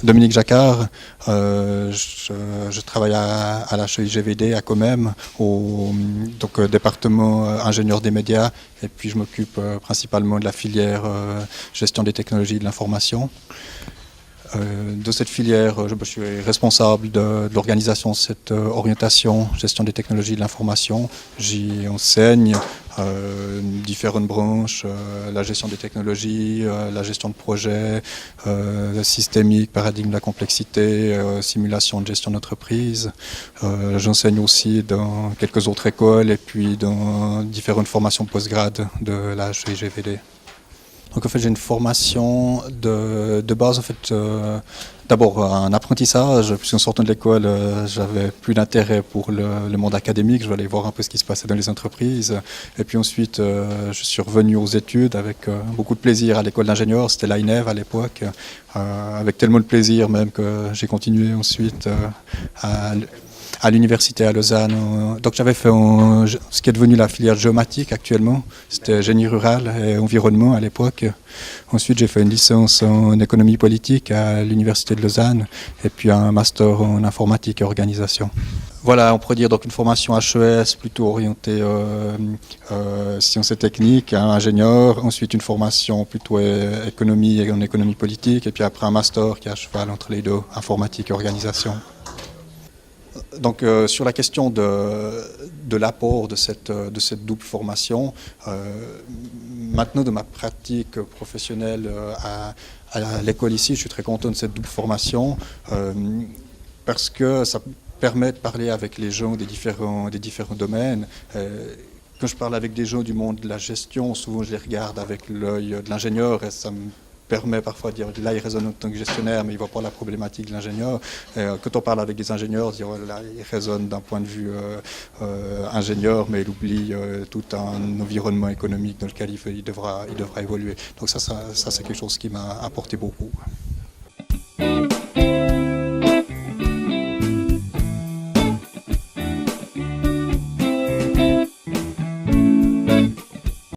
Dominique Jacquard, je travaille à l'HEIGVD, à Comem, donc département ingénieur des médias, et puis je m'occupe principalement de la filière gestion des technologies de l'information. De cette filière, je suis responsable de l'organisation de cette orientation gestion des technologies de l'information. J'y enseigne différentes branches, la gestion des technologies, la gestion de projets, systémique, paradigme de la complexité, simulation de gestion d'entreprise. J'enseigne aussi dans quelques autres écoles et puis dans différentes formations postgrade de la HEIGVD. Donc en fait j'ai une formation de base en fait d'abord un apprentissage, puisqu'en sortant de l'école j'avais plus d'intérêt pour le monde académique, je voulais aller voir un peu ce qui se passait dans les entreprises, et puis ensuite je suis revenu aux études avec beaucoup de plaisir à l'école d'ingénieur, c'était l'INEV à l'époque, avec tellement de plaisir même que j'ai continué ensuite à l'université à Lausanne. Donc j'avais fait ce qui est devenu la filière géomatique actuellement, c'était génie rural et environnement à l'époque. Ensuite j'ai fait une licence en économie politique à l'université de Lausanne et puis un master en informatique et organisation. Voilà, on pourrait dire donc une formation HES plutôt orientée sciences et techniques, ingénieur, ensuite une formation plutôt économie et en économie politique, et puis après un master qui est à cheval entre les deux, informatique et organisation. Donc sur la question de l'apport de cette double formation, maintenant de ma pratique professionnelle à l'école ici, je suis très content de cette double formation parce que ça permet de parler avec les gens des différents domaines. Quand je parle avec des gens du monde de la gestion, souvent je les regarde avec l'œil de l'ingénieur et ça me permet parfois de dire là il raisonne en tant que gestionnaire mais il ne voit pas la problématique de l'ingénieur. Quand on parle avec des ingénieurs, dire, là, il raisonne d'un point de vue ingénieur mais il oublie tout un environnement économique dans lequel il devra évoluer. Donc ça c'est quelque chose qui m'a apporté beaucoup.